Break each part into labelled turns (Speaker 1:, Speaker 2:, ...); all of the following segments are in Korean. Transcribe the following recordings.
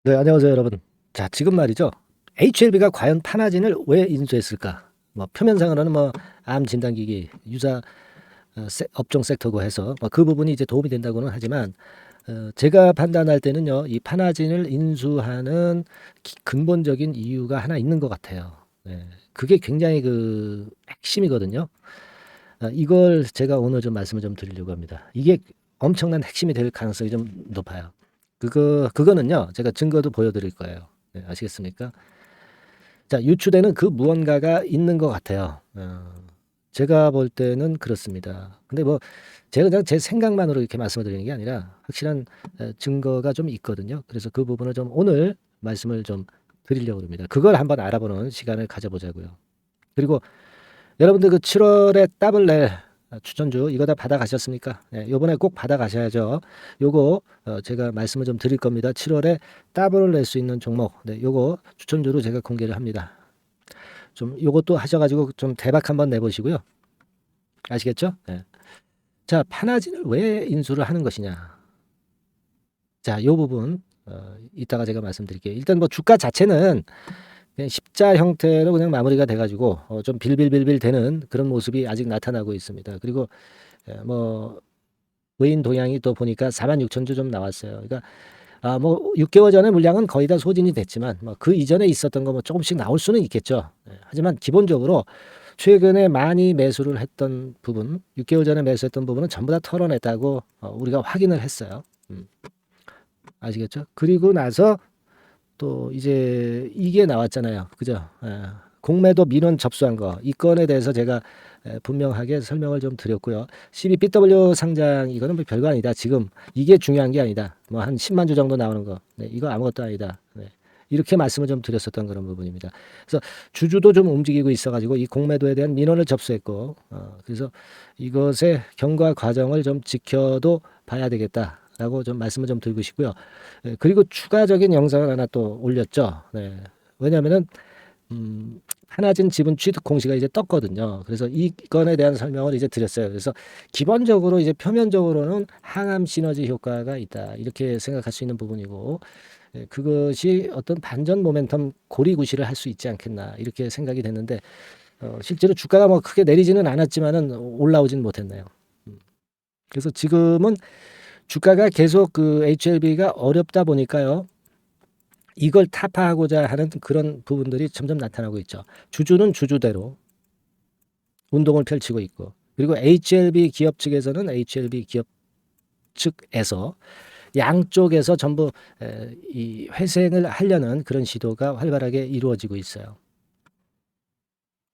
Speaker 1: 네, 안녕하세요, 여러분. 자, 지금 말이죠. HLB가 과연 파나진을 왜 인수했을까? 뭐 표면상으로는 뭐 암 진단기기 유사 업종 섹터고 해서 뭐 그 부분이 이제 도움이 된다고는 하지만 제가 판단할 때는요, 이 파나진을 인수하는 근본적인 이유가 하나 있는 것 같아요. 네, 그게 굉장히 그 핵심이거든요. 이걸 제가 오늘 좀 말씀을 좀 드리려고 합니다. 이게 엄청난 핵심이 될 가능성이 좀 높아요. 그거는요, 제가 증거도 보여드릴 거예요. 네, 아시겠습니까? 자, 유추되는 그 무언가가 있는 것 같아요. 제가 볼 때는 그렇습니다. 근데 뭐, 제가 그냥 제 생각만으로 이렇게 말씀을 드리는 게 아니라 확실한 증거가 좀 있거든요. 그래서 그 부분을 좀 오늘 말씀을 좀 드리려고 합니다. 그걸 한번 알아보는 시간을 가져보자고요. 그리고 여러분들 그 7월에 더블 낼 추천주 이거 다 받아가셨습니까? 네, 요번에 꼭 받아가셔야죠. 요거 제가 말씀을 좀 드릴 겁니다. 7월에 더블을 낼 수 있는 종목, 네, 요거 추천주로 제가 공개를 합니다. 좀 요것도 하셔가지고 좀 대박 한번 내보시고요. 아시겠죠? 네. 자, 파나진을 왜 인수를 하는 것이냐? 자, 요 부분 이따가 제가 말씀드릴게요. 일단 뭐 주가 자체는 그냥 십자 형태로 그냥 마무리가 돼가지고 좀 빌빌빌빌 되는 그런 모습이 아직 나타나고 있습니다. 그리고 뭐 외인 동향이 또 보니까 46,000주 좀 나왔어요. 그러니까 뭐 6개월 전에 물량은 거의 다 소진이 됐지만 뭐 그 이전에 있었던 거 뭐 조금씩 나올 수는 있겠죠. 하지만 기본적으로 최근에 많이 매수를 했던 부분, 6개월 전에 매수했던 부분은 전부 다 털어냈다고 우리가 확인을 했어요. 아시겠죠? 그리고 나서 또 이제 이게 나왔잖아요. 그죠? 공매도 민원 접수한 거. 이 건에 대해서 제가 분명하게 설명을 좀 드렸고요. CBBW 상장 이거는 뭐 별거 아니다. 지금 이게 중요한 게 아니다. 뭐 한 10만 주 정도 나오는 거. 네, 이거 아무것도 아니다. 네. 이렇게 말씀을 좀 드렸었던 그런 부분입니다. 그래서 주주도 좀 움직이고 있어가지고 이 공매도에 대한 민원을 접수했고, 그래서 이것의 경과 과정을 좀 지켜도 봐야 되겠다라고 좀 말씀을 좀 드리고 싶고요. 그리고 추가적인 영상을 하나 또 올렸죠. 네. 왜냐하면은 하나진 지분 취득 공시가 이제 떴거든요. 그래서 이 건에 대한 설명을 이제 드렸어요. 그래서 기본적으로 이제 표면적으로는 항암 시너지 효과가 있다. 이렇게 생각할 수 있는 부분이고, 그것이 어떤 반전 모멘텀 고리구시를 할 수 있지 않겠나. 이렇게 생각이 됐는데, 실제로 주가가 뭐 크게 내리지는 않았지만은 올라오진 못했네요. 그래서 지금은 주가가 계속 그 HLB가 어렵다 보니까요. 이걸 타파하고자 하는 그런 부분들이 점점 나타나고 있죠. 주주는 주주대로 운동을 펼치고 있고, 그리고 HLB 기업 측에서는 HLB 기업 측에서 양쪽에서 전부 이 회생을 하려는 그런 시도가 활발하게 이루어지고 있어요.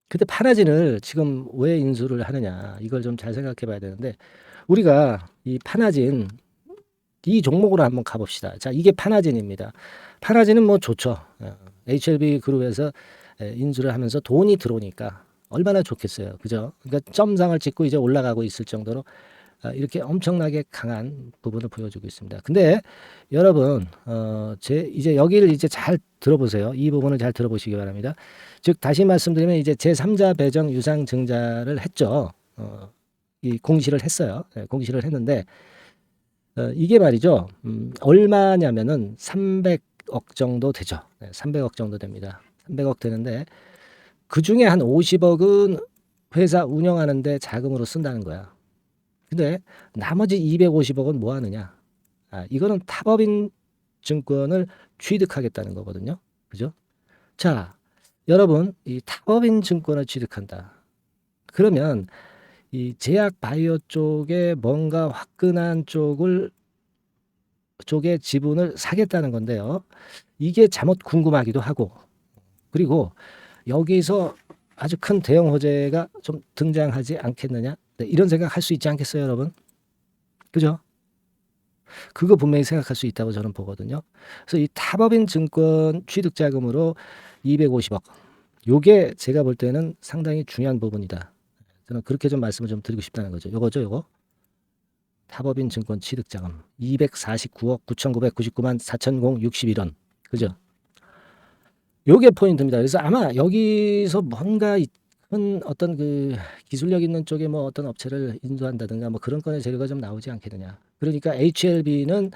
Speaker 1: 근데 파나진을 지금 왜 인수를 하느냐, 이걸 좀 잘 생각해 봐야 되는데, 우리가 이 파나진 이 종목으로 한번 가봅시다. 자, 이게 파나진입니다. 파나진은 뭐 좋죠. HLB 그룹에서 인수를 하면서 돈이 들어오니까 얼마나 좋겠어요. 그죠? 그러니까 점상을 찍고 이제 올라가고 있을 정도로 이렇게 엄청나게 강한 부분을 보여주고 있습니다. 근데 여러분, 이제 여기를 이제 잘 들어보세요. 이 부분을 잘 들어보시기 바랍니다. 즉, 다시 말씀드리면 이제 제3자 배정 유상 증자를 했죠. 이 공시를 했어요. 공시를 했는데, 이게 말이죠. 얼마냐면은 300억 정도 되죠. 300억 정도 됩니다. 300억 되는데 그 중에 한 50억은 회사 운영하는데 자금으로 쓴다는 거야. 근데 나머지 250억은 뭐 하느냐? 이거는 타법인 증권을 취득하겠다는 거거든요. 그죠? 자, 여러분, 이 타법인 증권을 취득한다. 그러면 이 제약 바이오 쪽에 뭔가 화끈한 쪽의 지분을 사겠다는 건데요. 이게 잠옷 궁금하기도 하고, 그리고 여기서 아주 큰 대형 호재가 좀 등장하지 않겠느냐? 네, 이런 생각 할 수 있지 않겠어요, 여러분? 그죠? 그거 분명히 생각할 수 있다고 저는 보거든요. 그래서 이 타법인 증권 취득 자금으로 250억. 요게 제가 볼 때는 상당히 중요한 부분이다. 저는 그렇게 좀 말씀을 좀 드리고 싶다는 거죠. 요거죠, 요거. 타법인 증권 취득 자금 249억 9,999만 4,061원. 그죠? 요게 포인트입니다. 그래서 아마 여기서 뭔가 큰 어떤 그 기술력 있는 쪽에 뭐 어떤 업체를 인수한다든가 뭐 그런 건의 재료가 좀 나오지 않겠느냐. 그러니까 HLB는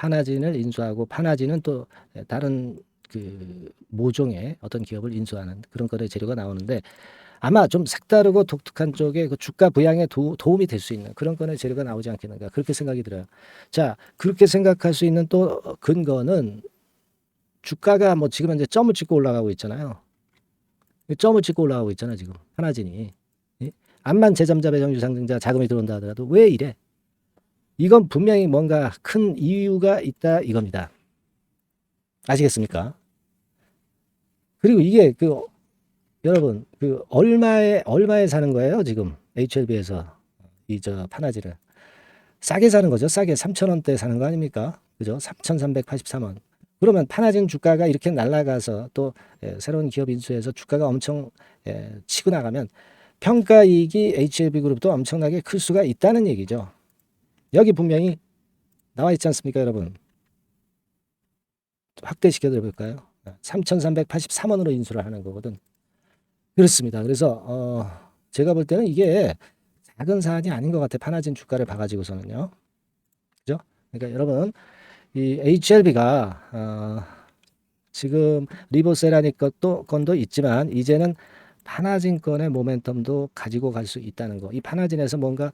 Speaker 1: 파나진을 인수하고 파나진은 또 다른 그 모종의 어떤 기업을 인수하는 그런 거래 재료가 나오는데 아마 좀 색다르고 독특한 쪽에 그 주가 부양에 도움이 될 수 있는 그런 거래 재료가 나오지 않겠는가 그렇게 생각이 들어요. 자, 그렇게 생각할 수 있는 또 근거는 주가가 뭐 지금 현재 점을 찍고 올라가고 있잖아요. 점을 찍고 올라가고 있잖아 지금 파나진이. 예? 암만 제3자 배정 유상증자 자금이 들어온다 하더라도 왜 이래? 이건 분명히 뭔가 큰 이유가 있다 이겁니다. 아시겠습니까? 그리고 이게 그 여러분 그 얼마에 사는 거예요 지금 HLB에서 이 저 파나지를 싸게 사는 거죠. 싸게 3,000원대 사는 거 아닙니까? 그죠? 3,383원. 그러면 파나진 주가가 이렇게 날아가서 또 새로운 기업 인수해서 주가가 엄청 치고 나가면 평가이익이 HLB 그룹도 엄청나게 클 수가 있다는 얘기죠. 여기 분명히 나와 있지 않습니까, 여러분? 확대시켜 드려볼까요? 3,383원으로 인수를 하는 거거든. 그렇습니다. 그래서 제가 볼 때는 이게 작은 사안이 아닌 것 같아. 파나진 주가를 봐가지고서는요. 그죠? 그러니까 여러분 이 HLB가 지금 리보세라닉 건도 있지만 이제는 파나진 건의 모멘텀도 가지고 갈 수 있다는 거. 이 파나진에서 뭔가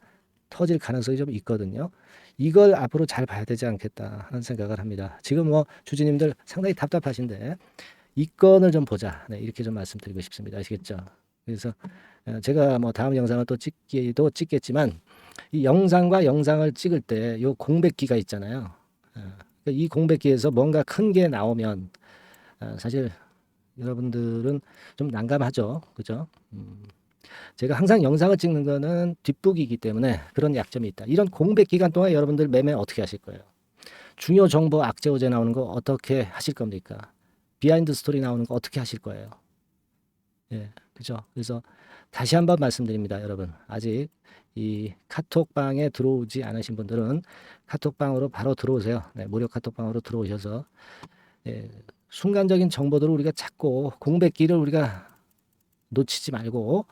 Speaker 1: 터질 가능성이 좀 있거든요. 이걸 앞으로 잘 봐야 되지 않겠다 하는 생각을 합니다. 지금 뭐 주주님들 상당히 답답하신데 이 건을 좀 보자. 네, 이렇게 좀 말씀드리고 싶습니다. 아시겠죠? 그래서 제가 뭐 다음 영상을 또 찍겠지만 이 영상과 영상을 찍을 때 요 공백기가 있잖아요. 이 공백기에서 뭔가 큰 게 나오면 사실 여러분들은 좀 난감하죠. 그죠? 제가 항상 영상을 찍는 거는 뒷북이기 때문에 그런 약점이 있다. 이런 공백 기간 동안 여러분들 매매 어떻게 하실 거예요? 중요 정보 악재호재 나오는 거 어떻게 하실 겁니까? 비하인드 스토리 나오는 거 어떻게 하실 거예요? 예, 그죠? 그래서 다시 한번 말씀드립니다, 여러분. 아직 이 카톡방에 들어오지 않으신 분들은 카톡방으로 바로 들어오세요. 네, 무료 카톡방으로 들어오셔서 순간적인 정보들을 우리가 찾고 공백기를 우리가 놓치지 말고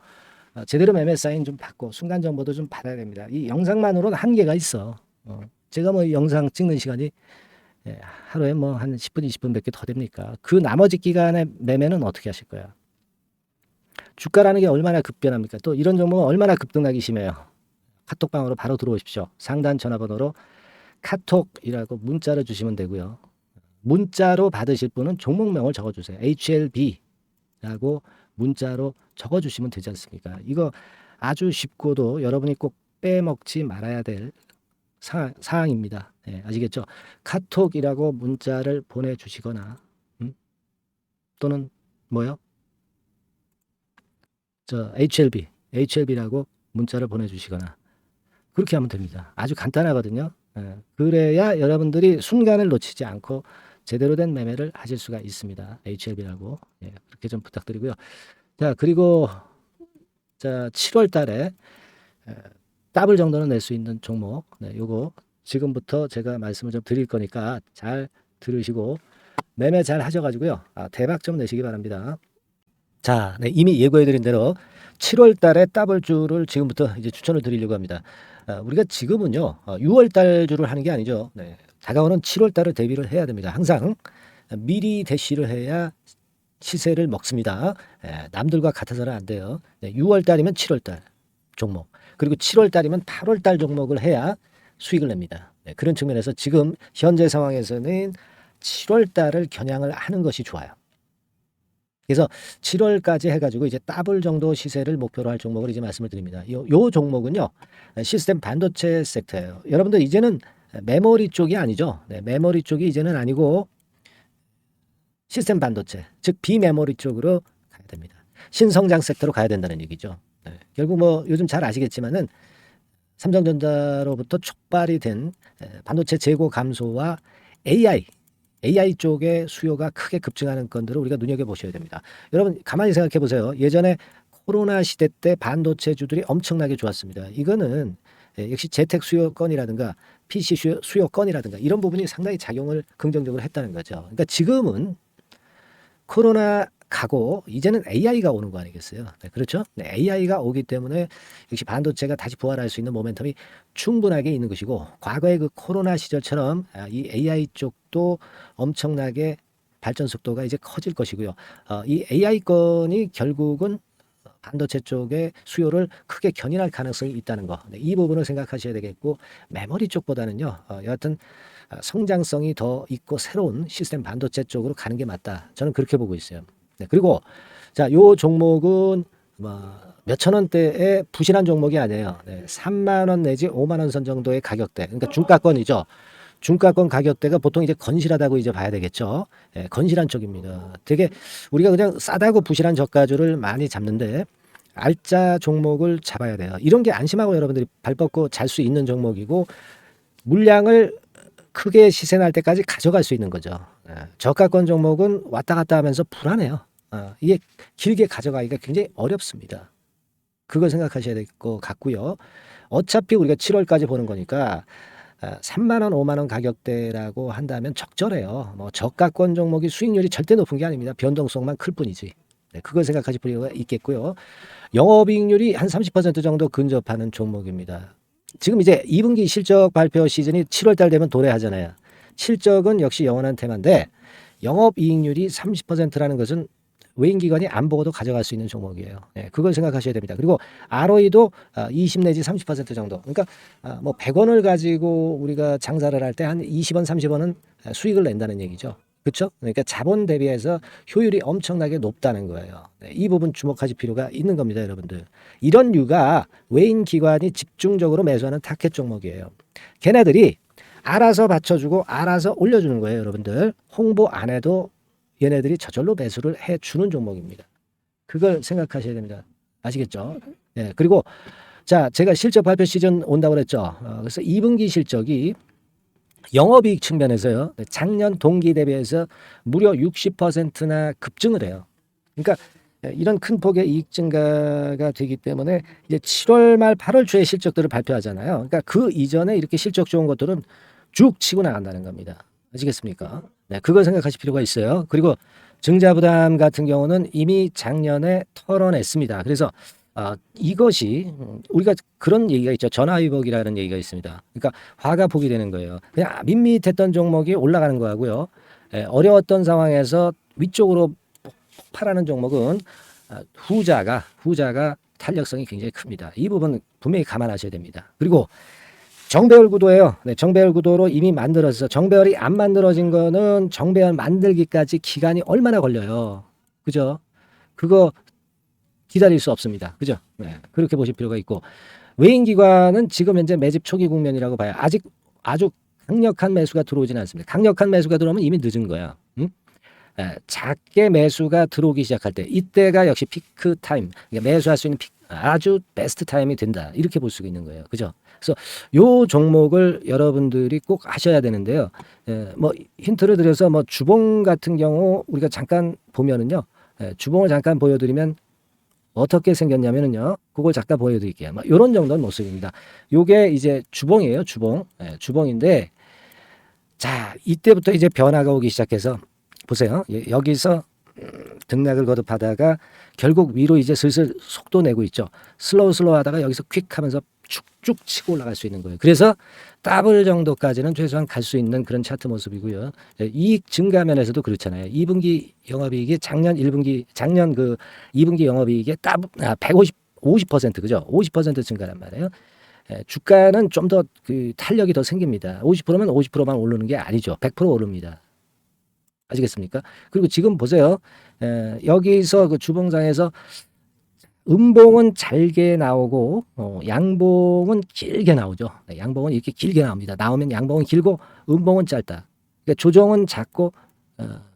Speaker 1: 제대로 매매 사인 좀 받고 순간 정보도 좀 받아야 됩니다. 이 영상만으로는 한계가 있어. 제가 뭐 영상 찍는 시간이 하루에 뭐 한 10분, 20분밖에 더 됩니까? 그 나머지 기간에 매매는 어떻게 하실 거야? 주가라는 게 얼마나 급변합니까? 또 이런 종목은 얼마나 급등하기 심해요. 카톡방으로 바로 들어오십시오. 상단 전화번호로 카톡이라고 문자를 주시면 되고요. 문자로 받으실 분은 종목명을 적어주세요. HLB라고 문자로 적어주시면 되지 않습니까? 이거 아주 쉽고도 여러분이 꼭 빼먹지 말아야 될 사항입니다. 네, 아시겠죠? 카톡이라고 문자를 보내주시거나 또는 뭐요? 저 HLB라고 문자를 보내주시거나 그렇게 하면 됩니다. 아주 간단하거든요. 그래야 여러분들이 순간을 놓치지 않고 제대로 된 매매를 하실 수가 있습니다. HLB라고 그렇게 좀 부탁드리고요. 자, 그리고 자 7월 달에 더블 정도는 낼 수 있는 종목 요거 지금부터 제가 말씀을 좀 드릴 거니까 잘 들으시고 매매 잘 하셔가지고요. 대박 좀 내시기 바랍니다. 자, 이미 예고해드린 대로 7월 달에 더블주를 지금부터 이제 추천을 드리려고 합니다. 우리가 지금은요, 6월 달주를 하는 게 아니죠. 다가오는 7월 달을 대비를 해야 됩니다. 항상 미리 대시를 해야 시세를 먹습니다. 남들과 같아서는 안 돼요. 6월 달이면 7월 달 종목, 그리고 7월 달이면 8월 달 종목을 해야 수익을 냅니다. 그런 측면에서 지금 현재 상황에서는 7월 달을 겨냥을 하는 것이 좋아요. 그래서 7월까지 해가지고 이제 더블 정도 시세를 목표로 할 종목을 이제 말씀을 드립니다. 요 종목은요, 시스템 반도체 섹터예요. 여러분들 이제는 메모리 쪽이 아니죠. 메모리 쪽이 이제는 아니고 시스템 반도체, 즉 비메모리 쪽으로 가야 됩니다. 신성장 섹터로 가야 된다는 얘기죠. 결국 뭐 요즘 잘 아시겠지만은 삼성전자로부터 촉발이 된 반도체 재고 감소와 AI 쪽의 수요가 크게 급증하는 건들을 우리가 눈여겨보셔야 됩니다. 여러분 가만히 생각해 보세요. 예전에 코로나 시대 때 반도체주들이 엄청나게 좋았습니다. 이거는 역시 재택 수요건이라든가 PC 수요건이라든가 이런 부분이 상당히 작용을 긍정적으로 했다는 거죠. 그러니까 지금은 코로나 가고 이제는 AI가 오는 거 아니겠어요? 네, 그렇죠? 네, AI가 오기 때문에 역시 반도체가 다시 부활할 수 있는 모멘텀이 충분하게 있는 것이고 과거의 그 코로나 시절처럼 이 AI 쪽도 엄청나게 발전 속도가 이제 커질 것이고요. 이 AI 건이 결국은 반도체 쪽의 수요를 크게 견인할 가능성이 있다는 거. 네, 이 부분을 생각하셔야 되겠고 메모리 쪽보다는요. 여하튼 성장성이 더 있고 새로운 시스템 반도체 쪽으로 가는 게 맞다. 저는 그렇게 보고 있어요. 네, 그리고 자, 요 종목은 몇천 원대의 부실한 종목이 아니에요. 네, 3만 원 내지 5만 원 선 정도의 가격대. 그러니까 중가권이죠. 중가권 가격대가 보통 이제 건실하다고 이제 봐야 되겠죠. 예, 건실한 쪽입니다. 되게 우리가 그냥 싸다고 부실한 저가주를 많이 잡는데 알짜 종목을 잡아야 돼요. 이런 게 안심하고 여러분들이 발 뻗고 잘 수 있는 종목이고 물량을 크게 시세 날 때까지 가져갈 수 있는 거죠. 예, 저가권 종목은 왔다 갔다 하면서 불안해요. 이게 길게 가져가기가 굉장히 어렵습니다. 그걸 생각하셔야 될 것 같고요. 어차피 우리가 7월까지 보는 거니까 3만 원, 5만 원 가격대라고 한다면 적절해요. 뭐 저가권 종목이 수익률이 절대 높은 게 아닙니다. 변동성만 클 뿐이지. 네, 그걸 생각하실 필요가 있겠고요. 영업이익률이 한 30% 정도 근접하는 종목입니다. 지금 이제 2분기 실적 발표 시즌이 7월 달 되면 도래하잖아요. 실적은 역시 영원한 테마인데 영업이익률이 30%라는 것은 외인기관이 안 보고도 가져갈 수 있는 종목이에요. 네, 그걸 생각하셔야 됩니다. 그리고 ROE도 20 내지 30% 정도. 그러니까 뭐 100원을 가지고 우리가 장사를 할 때 한 20원, 30원은 수익을 낸다는 얘기죠. 그렇죠? 그러니까 자본 대비해서 효율이 엄청나게 높다는 거예요. 네, 이 부분 주목하실 필요가 있는 겁니다, 여러분들. 이런 류가 외인 기관이 집중적으로 매수하는 타켓 종목이에요. 걔네들이 알아서 받쳐주고 알아서 올려주는 거예요, 여러분들. 홍보 안 해도 얘네들이 저절로 매수를 해주는 종목입니다. 그걸 생각하셔야 됩니다. 아시겠죠? 예, 그리고 자, 제가 실적 발표 시즌 온다고 그랬죠. 그래서 2분기 실적이 영업이익 측면에서요. 작년 동기 대비해서 무려 60%나 급증을 해요. 그러니까 이런 큰 폭의 이익 증가가 되기 때문에 이제 7월 말 8월 초에 실적들을 발표하잖아요. 그러니까 그 이전에 이렇게 실적 좋은 것들은 쭉 치고 나간다는 겁니다. 아시겠습니까? 네, 그걸 생각하실 필요가 있어요. 그리고 증자부담 같은 경우는 이미 작년에 털어냈습니다. 그래서 이것이 우리가 그런 얘기가 있죠. 전화위복이라는 얘기가 있습니다. 그러니까 화가 복이 되는 거예요. 그냥 밋밋했던 종목이 올라가는 거하고요. 어려웠던 상황에서 위쪽으로 폭발하는 종목은 후자가 탄력성이 굉장히 큽니다. 이 부분 분명히 감안하셔야 됩니다. 그리고 정배열 구도예요. 네, 정배열 구도로 이미 만들어서 정배열이 안 만들어진 거는 정배열 만들기까지 기간이 얼마나 걸려요. 그죠? 그거 기다릴 수 없습니다. 그죠? 네, 그렇게 보실 필요가 있고 외인기관은 지금 현재 매집 초기 국면이라고 봐요. 아직 아주 강력한 매수가 들어오지는 않습니다. 강력한 매수가 들어오면 이미 늦은 거야. 응? 작게 매수가 들어오기 시작할 때 이때가 역시 피크 타임, 그러니까 매수할 수 있는 아주 베스트 타임이 된다. 이렇게 볼 수 있는 거예요. 그죠? 그래서 요 종목을 여러분들이 꼭 하셔야 되는데요. 뭐 힌트를 드려서 뭐 주봉 같은 경우 우리가 잠깐 보면은요. 주봉을 잠깐 보여드리면 어떻게 생겼냐면은요. 그걸 잠깐 보여드릴게요. 뭐 이런 정도는 모습입니다. 요게 이제 주봉이에요. 주봉. 주봉인데 자 이때부터 이제 변화가 오기 시작해서 보세요. 여기서 등락을 거듭하다가 결국 위로 이제 슬슬 속도 내고 있죠. 슬로우 하다가 여기서 퀵 하면서 쭉쭉 치고 올라갈 수 있는 거예요. 그래서 더블 정도까지는 최소한 갈 수 있는 그런 차트 모습이고요. 이익 증가 면에서도 그렇잖아요. 2분기 영업이익이 작년 그 2분기 영업이익의 50% 그죠? 50% 증가란 말이에요. 주가는 좀 더 그 탄력이 더 생깁니다. 50%면 50%만 오르는 게 아니죠. 100% 오릅니다. 아시겠습니까? 그리고 지금 보세요. 여기서 그 주봉상에서 음봉은 잘게 나오고 양봉은 길게 나오죠. 양봉은 이렇게 길게 나옵니다. 나오면 양봉은 길고 음봉은 짧다. 그러니까 조정은 작고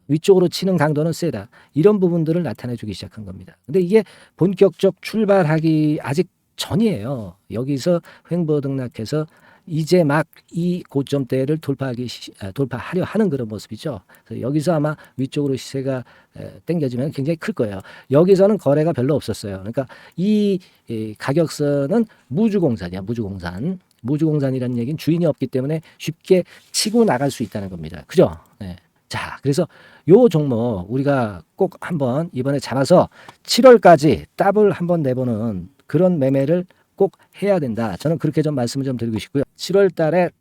Speaker 1: 위쪽으로 치는 강도는 세다. 이런 부분들을 나타내 주기 시작한 겁니다. 근데 이게 본격적 출발하기 아직 전이에요. 여기서 횡보 등락해서 이제 막 이 고점대를 돌파하려 하는 그런 모습이죠. 그래서 여기서 아마 위쪽으로 시세가 당겨지면 굉장히 클 거예요. 여기서는 거래가 별로 없었어요. 그러니까 이 가격선은 무주공산이야. 무주공산이라는 얘기는 주인이 없기 때문에 쉽게 치고 나갈 수 있다는 겁니다. 그죠? 네. 자, 그래서 요 종목 우리가 꼭 한번 이번에 잡아서 7월까지 더블 한번 내보는 그런 매매를 꼭 해야 된다. 저는 그렇게 좀 말씀을 좀 드리고 싶고요. 7월 달에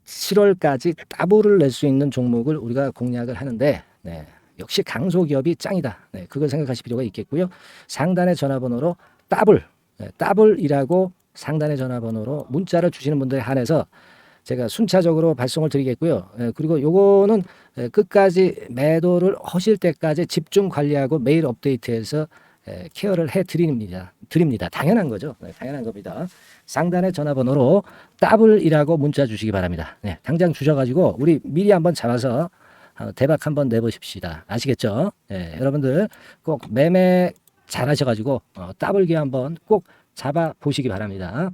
Speaker 1: 7월까지 더블을 낼 수 있는 종목을 우리가 공략을 하는데, 네, 역시 강소기업이 짱이다. 네, 그걸 생각하실 필요가 있겠고요. 상단의 전화번호로 더블, 네, 더블이라고 상단의 전화번호로 문자를 주시는 분들에 한해서 제가 순차적으로 발송을 드리겠고요. 예, 그리고 요거는 끝까지 매도를 하실 때까지 집중 관리하고 매일 업데이트해서 케어를 해 드립니다. 당연한 거죠. 네, 당연한 겁니다. 상단의 전화번호로 더블이라고 문자 주시기 바랍니다. 네, 당장 주셔가지고 우리 미리 한번 잡아서 대박 한번 내보십시다. 아시겠죠? 네, 여러분들 꼭 매매 잘 하셔가지고 더블기 한번 꼭 잡아 보시기 바랍니다.